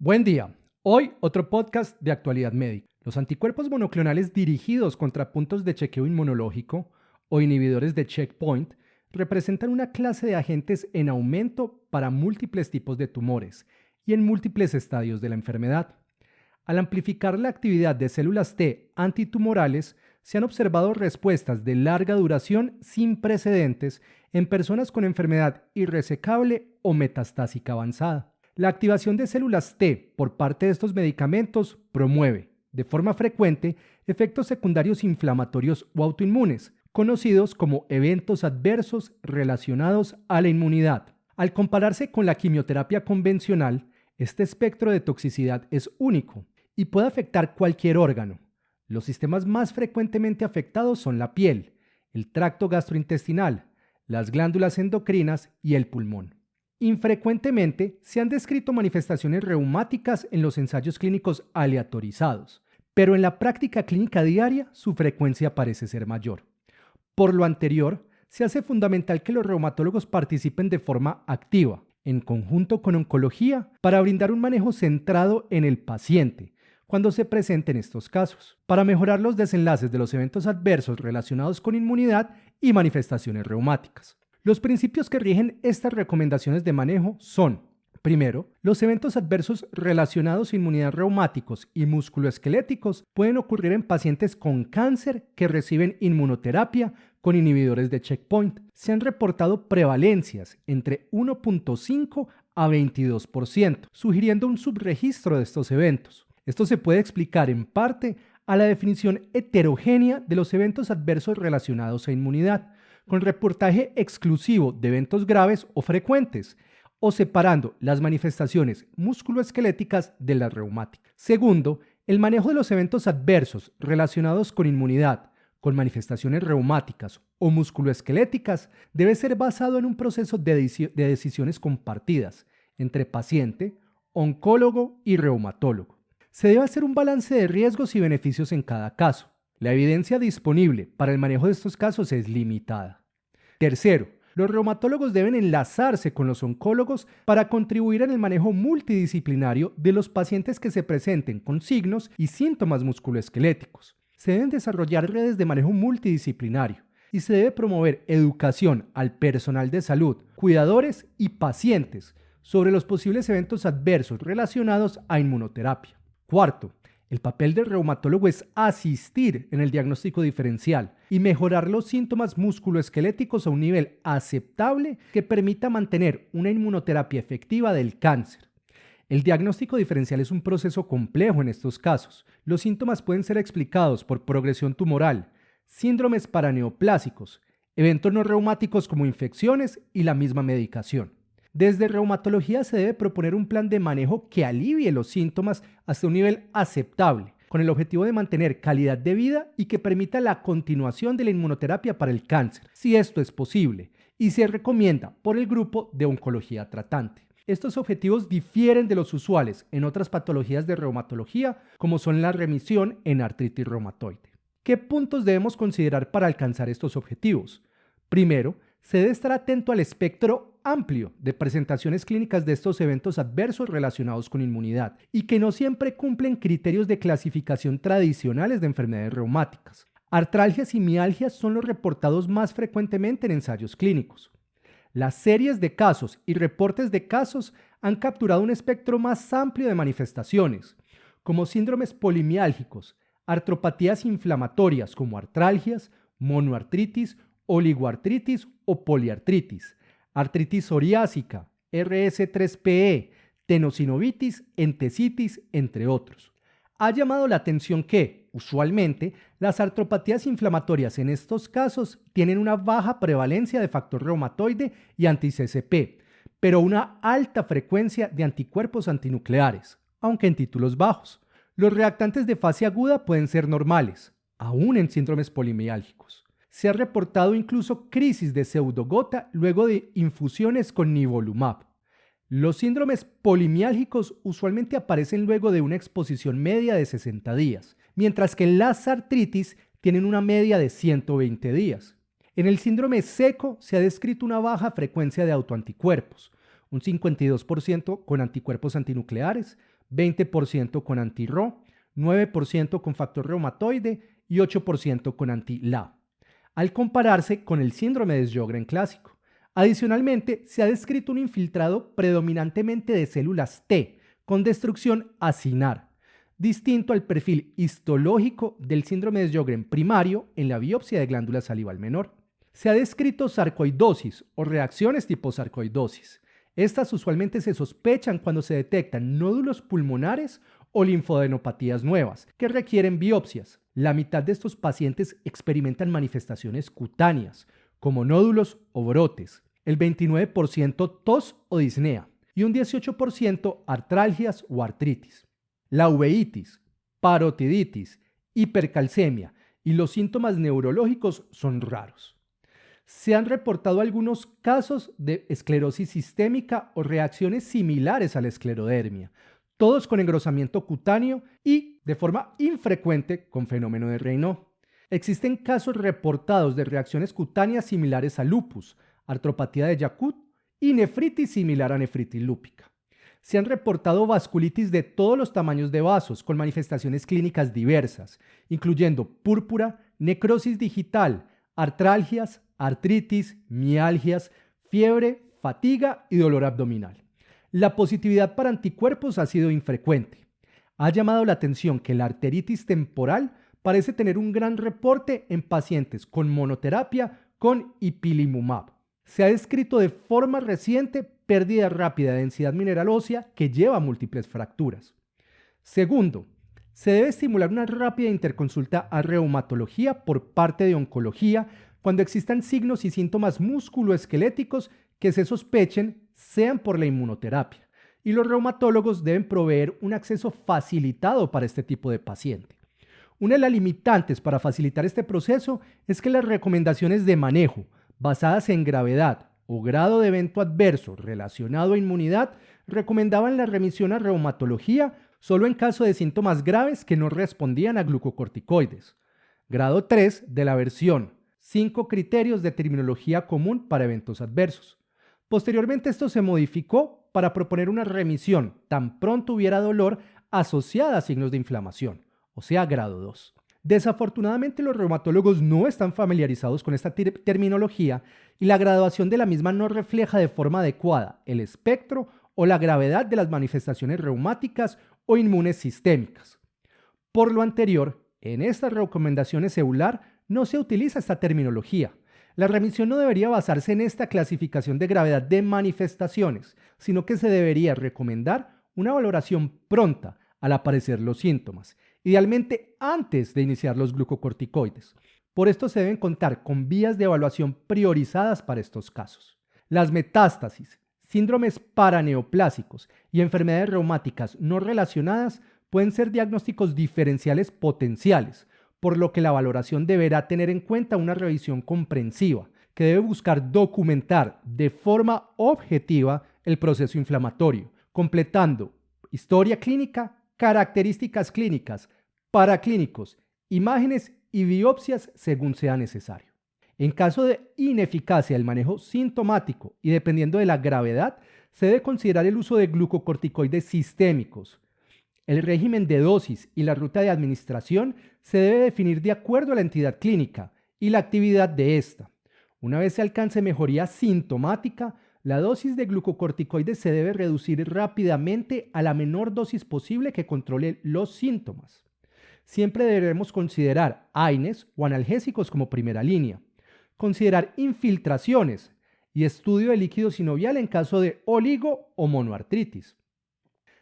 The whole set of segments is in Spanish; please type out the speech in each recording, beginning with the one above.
Buen día. Hoy otro podcast de actualidad médica. Los anticuerpos monoclonales dirigidos contra puntos de chequeo inmunológico o inhibidores de checkpoint representan una clase de agentes en aumento para múltiples tipos de tumores y en múltiples estadios de la enfermedad. Al amplificar la actividad de células T antitumorales, se han observado respuestas de larga duración sin precedentes en personas con enfermedad irresecable o metastásica avanzada. La activación de células T por parte de estos medicamentos promueve, de forma frecuente, efectos secundarios inflamatorios o autoinmunes, conocidos como eventos adversos relacionados a la inmunidad. Al compararse con la quimioterapia convencional, este espectro de toxicidad es único y puede afectar cualquier órgano. Los sistemas más frecuentemente afectados son la piel, el tracto gastrointestinal, las glándulas endocrinas y el pulmón. Infrecuentemente se han descrito manifestaciones reumáticas en los ensayos clínicos aleatorizados, pero en la práctica clínica diaria su frecuencia parece ser mayor. Por lo anterior, se hace fundamental que los reumatólogos participen de forma activa, en conjunto con oncología, para brindar un manejo centrado en el paciente, cuando se presenten estos casos, para mejorar los desenlaces de los eventos adversos relacionados con inmunidad y manifestaciones reumáticas. Los principios que rigen estas recomendaciones de manejo son: primero, los eventos adversos relacionados a inmunidad reumáticos y musculoesqueléticos pueden ocurrir en pacientes con cáncer que reciben inmunoterapia con inhibidores de checkpoint. Se han reportado prevalencias entre 1.5 a 22%, sugiriendo un subregistro de estos eventos. Esto se puede explicar en parte a la definición heterogénea de los eventos adversos relacionados a inmunidad, con reportaje exclusivo de eventos graves o frecuentes, o separando las manifestaciones musculoesqueléticas de las reumáticas. Segundo, el manejo de los eventos adversos relacionados con inmunidad, con manifestaciones reumáticas o musculoesqueléticas, debe ser basado en un proceso de decisiones compartidas entre paciente, oncólogo y reumatólogo. Se debe hacer un balance de riesgos y beneficios en cada caso. La evidencia disponible para el manejo de estos casos es limitada. Tercero, los reumatólogos deben enlazarse con los oncólogos para contribuir en el manejo multidisciplinario de los pacientes que se presenten con signos y síntomas musculoesqueléticos. Se deben desarrollar redes de manejo multidisciplinario y se debe promover educación al personal de salud, cuidadores y pacientes sobre los posibles eventos adversos relacionados a inmunoterapia. Cuarto, el papel del reumatólogo es asistir en el diagnóstico diferencial y mejorar los síntomas musculoesqueléticos a un nivel aceptable que permita mantener una inmunoterapia efectiva del cáncer. El diagnóstico diferencial es un proceso complejo en estos casos. Los síntomas pueden ser explicados por progresión tumoral, síndromes paraneoplásicos, eventos no reumáticos como infecciones y la misma medicación. Desde reumatología se debe proponer un plan de manejo que alivie los síntomas hasta un nivel aceptable, con el objetivo de mantener calidad de vida y que permita la continuación de la inmunoterapia para el cáncer, si esto es posible, y se recomienda por el grupo de oncología tratante. Estos objetivos difieren de los usuales en otras patologías de reumatología, como son la remisión en artritis reumatoide. ¿Qué puntos debemos considerar para alcanzar estos objetivos? Primero, se debe estar atento al espectro amplio de presentaciones clínicas de estos eventos adversos relacionados con inmunidad y que no siempre cumplen criterios de clasificación tradicionales de enfermedades reumáticas. Artralgias y mialgias son los reportados más frecuentemente en ensayos clínicos. Las series de casos y reportes de casos han capturado un espectro más amplio de manifestaciones, como síndromes polimiálgicos, artropatías inflamatorias como artralgias, monoartritis, oligoartritis o poliartritis, artritis psoriásica, RS3PE, tenosinovitis, entesitis, entre otros. Ha llamado la atención que, usualmente, las artropatías inflamatorias en estos casos tienen una baja prevalencia de factor reumatoide y anti-CCP, pero una alta frecuencia de anticuerpos antinucleares, aunque en títulos bajos. Los reactantes de fase aguda pueden ser normales, aún en síndromes polimiálgicos. Se ha reportado incluso crisis de pseudogota luego de infusiones con nivolumab. Los síndromes polimiálgicos usualmente aparecen luego de una exposición media de 60 días, mientras que las artritis tienen una media de 120 días. En el síndrome seco se ha descrito una baja frecuencia de autoanticuerpos, un 52% con anticuerpos antinucleares, 20% con anti-Ro, 9% con factor reumatoide y 8% con anti-La, al compararse con el síndrome de Sjögren clásico. Adicionalmente, se ha descrito un infiltrado predominantemente de células T con destrucción acinar, distinto al perfil histológico del síndrome de Sjögren primario en la biopsia de glándula salival menor. Se ha descrito sarcoidosis o reacciones tipo sarcoidosis. Estas usualmente se sospechan cuando se detectan nódulos pulmonares o linfadenopatías nuevas que requieren biopsias. La mitad de estos pacientes experimentan manifestaciones cutáneas, como nódulos o brotes, el 29% tos o disnea y un 18% artralgias o artritis. La uveitis, parotiditis, hipercalcemia y los síntomas neurológicos son raros. Se han reportado algunos casos de esclerosis sistémica o reacciones similares a la esclerodermia, todos con engrosamiento cutáneo y, de forma infrecuente, con fenómeno de Raynaud. Existen casos reportados de reacciones cutáneas similares a lupus, artropatía de Charcot y nefritis similar a nefritis lúpica. Se han reportado vasculitis de todos los tamaños de vasos con manifestaciones clínicas diversas, incluyendo púrpura, necrosis digital, artralgias, artritis, mialgias, fiebre, fatiga y dolor abdominal. La positividad para anticuerpos ha sido infrecuente. Ha llamado la atención que la arteritis temporal parece tener un gran reporte en pacientes con monoterapia con ipilimumab. Se ha descrito de forma reciente pérdida rápida de densidad mineral ósea que lleva a múltiples fracturas. Segundo, se debe estimular una rápida interconsulta a reumatología por parte de oncología cuando existan signos y síntomas musculoesqueléticos que se sospechen sean por la inmunoterapia, y los reumatólogos deben proveer un acceso facilitado para este tipo de paciente. Una de las limitantes para facilitar este proceso es que las recomendaciones de manejo basadas en gravedad o grado de evento adverso relacionado a inmunidad recomendaban la remisión a reumatología solo en caso de síntomas graves que no respondían a glucocorticoides. Grado 3 de la versión 5 criterios de terminología común para eventos adversos. Posteriormente esto se modificó para proponer una remisión tan pronto hubiera dolor asociada a signos de inflamación, o sea, grado 2. Desafortunadamente los reumatólogos no están familiarizados con esta terminología y la graduación de la misma no refleja de forma adecuada el espectro o la gravedad de las manifestaciones reumáticas o inmunes sistémicas. Por lo anterior, en estas recomendaciones EULAR no se utiliza esta terminología. La remisión no debería basarse en esta clasificación de gravedad de manifestaciones, sino que se debería recomendar una valoración pronta al aparecer los síntomas, idealmente antes de iniciar los glucocorticoides. Por esto se deben contar con vías de evaluación priorizadas para estos casos. Las metástasis, síndromes paraneoplásicos y enfermedades reumáticas no relacionadas pueden ser diagnósticos diferenciales potenciales, por lo que la valoración deberá tener en cuenta una revisión comprensiva, que debe buscar documentar de forma objetiva el proceso inflamatorio, completando historia clínica, características clínicas, paraclínicos, imágenes y biopsias según sea necesario. En caso de ineficacia del manejo sintomático y dependiendo de la gravedad, se debe considerar el uso de glucocorticoides sistémicos. El régimen de dosis y la ruta de administración se debe definir de acuerdo a la entidad clínica y la actividad de esta. Una vez se alcance mejoría sintomática, la dosis de glucocorticoides se debe reducir rápidamente a la menor dosis posible que controle los síntomas. Siempre deberemos considerar AINES o analgésicos como primera línea. Considerar infiltraciones y estudio de líquido sinovial en caso de oligo o monoartritis.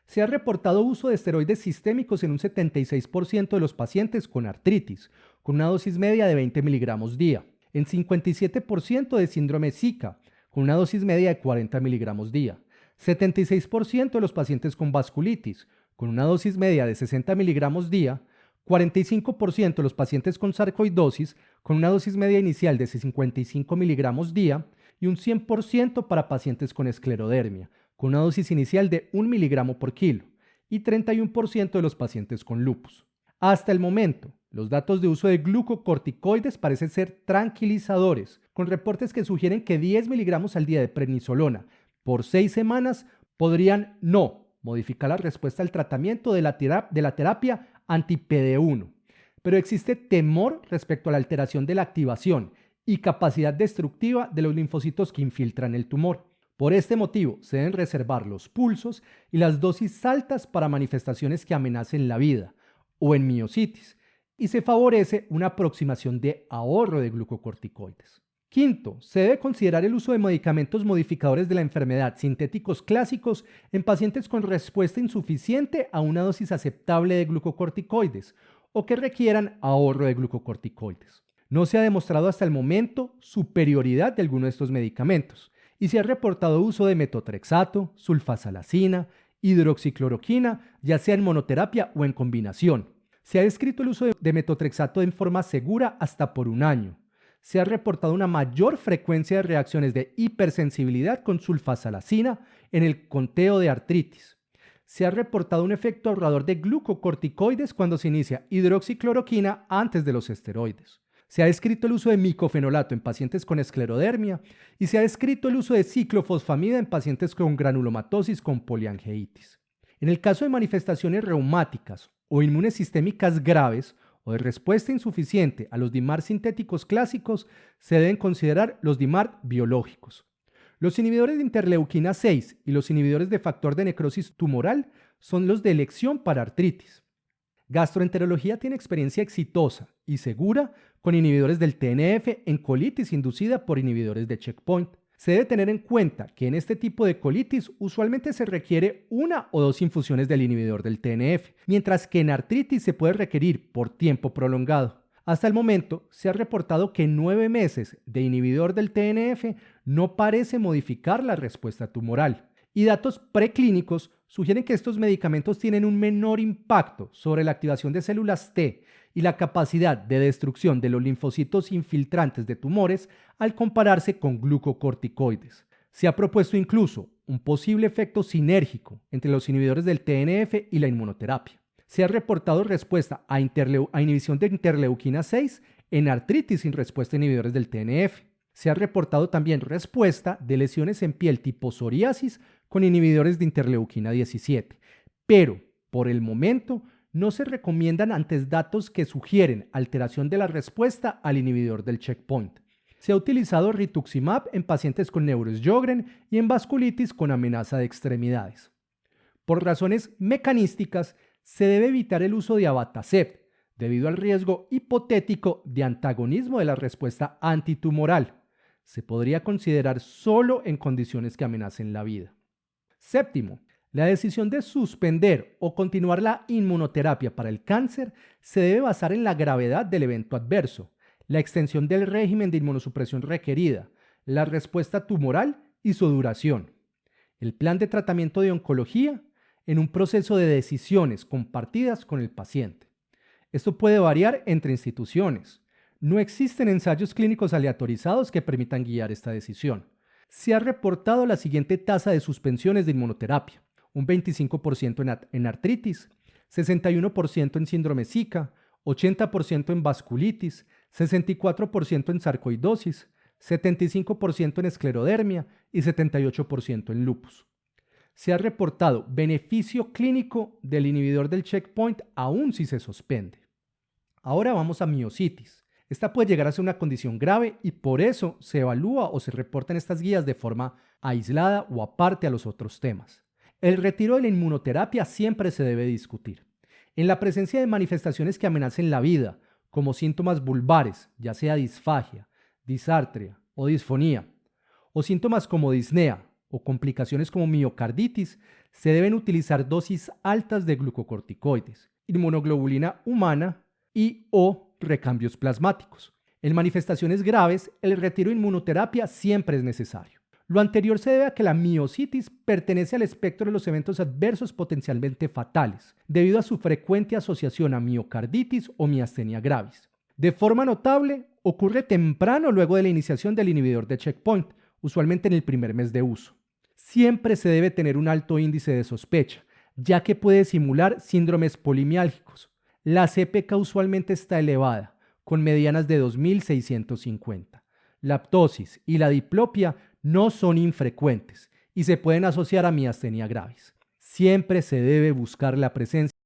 Se ha reportado uso de esteroides sistémicos en un 76% de los pacientes con artritis, con una dosis media de 20 miligramos día, en 57% de síndrome Zika, con una dosis media de 40 miligramos día, 76% de los pacientes con vasculitis, con una dosis media de 60 miligramos día, 45% de los pacientes con sarcoidosis, con una dosis media inicial de 55 miligramos día, y un 100% para pacientes con esclerodermia, con una dosis inicial de 1 miligramo por kilo, y 31% de los pacientes con lupus. Hasta el momento, los datos de uso de glucocorticoides parecen ser tranquilizadores, con reportes que sugieren que 10 miligramos al día de prednisolona por 6 semanas podrían no modifica la respuesta al tratamiento de la terapia anti-PD1, pero existe temor respecto a la alteración de la activación y capacidad destructiva de los linfocitos que infiltran el tumor. Por este motivo, se deben reservar los pulsos y las dosis altas para manifestaciones que amenacen la vida o en miositis, y se favorece una aproximación de ahorro de glucocorticoides. Quinto, se debe considerar el uso de medicamentos modificadores de la enfermedad sintéticos clásicos en pacientes con respuesta insuficiente a una dosis aceptable de glucocorticoides o que requieran ahorro de glucocorticoides. No se ha demostrado hasta el momento superioridad de alguno de estos medicamentos y se ha reportado uso de metotrexato, sulfasalacina, hidroxicloroquina, ya sea en monoterapia o en combinación. Se ha descrito el uso de metotrexato en forma segura hasta por 1 año. Se ha reportado una mayor frecuencia de reacciones de hipersensibilidad con sulfasalacina en el conteo de artritis. Se ha reportado un efecto ahorrador de glucocorticoides cuando se inicia hidroxicloroquina antes de los esteroides. Se ha descrito el uso de micofenolato en pacientes con esclerodermia y se ha descrito el uso de ciclofosfamida en pacientes con granulomatosis con poliangeitis. En el caso de manifestaciones reumáticas o inmunes sistémicas graves o de respuesta insuficiente a los DIMAR sintéticos clásicos, se deben considerar los DIMAR biológicos. Los inhibidores de interleuquina 6 y los inhibidores de factor de necrosis tumoral son los de elección para artritis. Gastroenterología tiene experiencia exitosa y segura con inhibidores del TNF en colitis inducida por inhibidores de checkpoint. Se debe tener en cuenta que en este tipo de colitis usualmente se requiere 1 o 2 infusiones del inhibidor del TNF, mientras que en artritis se puede requerir por tiempo prolongado. Hasta el momento se ha reportado que 9 meses de inhibidor del TNF no parece modificar la respuesta tumoral, y datos preclínicos sugieren que estos medicamentos tienen un menor impacto sobre la activación de células T y la capacidad de destrucción de los linfocitos infiltrantes de tumores al compararse con glucocorticoides. Se ha propuesto incluso un posible efecto sinérgico entre los inhibidores del TNF y la inmunoterapia. Se ha reportado respuesta a inhibición de interleuquina 6 en artritis sin respuesta a inhibidores del TNF. Se ha reportado también respuesta de lesiones en piel tipo psoriasis con inhibidores de interleuquina 17, pero por el momento no se recomiendan antes datos que sugieren alteración de la respuesta al inhibidor del checkpoint. Se ha utilizado rituximab en pacientes con Neuro-Sjögren y en vasculitis con amenaza de extremidades. Por razones mecanísticas, se debe evitar el uso de abatacept debido al riesgo hipotético de antagonismo de la respuesta antitumoral. Se podría considerar solo en condiciones que amenacen la vida. Séptimo, la decisión de suspender o continuar la inmunoterapia para el cáncer se debe basar en la gravedad del evento adverso, la extensión del régimen de inmunosupresión requerida, la respuesta tumoral y su duración. El plan de tratamiento de oncología en un proceso de decisiones compartidas con el paciente. Esto puede variar entre instituciones. No existen ensayos clínicos aleatorizados que permitan guiar esta decisión. Se ha reportado la siguiente tasa de suspensiones de inmunoterapia: un 25% en artritis, 61% en síndrome Zika, 80% en vasculitis, 64% en sarcoidosis, 75% en esclerodermia y 78% en lupus. Se ha reportado beneficio clínico del inhibidor del checkpoint aún si se suspende. Ahora vamos a miositis. Esta puede llegar a ser una condición grave y por eso se evalúa o se reportan estas guías de forma aislada o aparte a los otros temas. El retiro de la inmunoterapia siempre se debe discutir. En la presencia de manifestaciones que amenacen la vida, como síntomas vulvares, ya sea disfagia, disartria o disfonía, o síntomas como disnea o complicaciones como miocarditis, se deben utilizar dosis altas de glucocorticoides, inmunoglobulina humana y o recambios plasmáticos. En manifestaciones graves, el retiro de inmunoterapia siempre es necesario. Lo anterior se debe a que la miositis pertenece al espectro de los eventos adversos potencialmente fatales, debido a su frecuente asociación a miocarditis o miastenia gravis. De forma notable, ocurre temprano luego de la iniciación del inhibidor de checkpoint, usualmente en el primer mes de uso. Siempre se debe tener un alto índice de sospecha, ya que puede simular síndromes polimiálgicos. La CPK usualmente está elevada, con medianas de 2.650. La ptosis y la diplopia no son infrecuentes y se pueden asociar a miastenia gravis. Siempre se debe buscar la presencia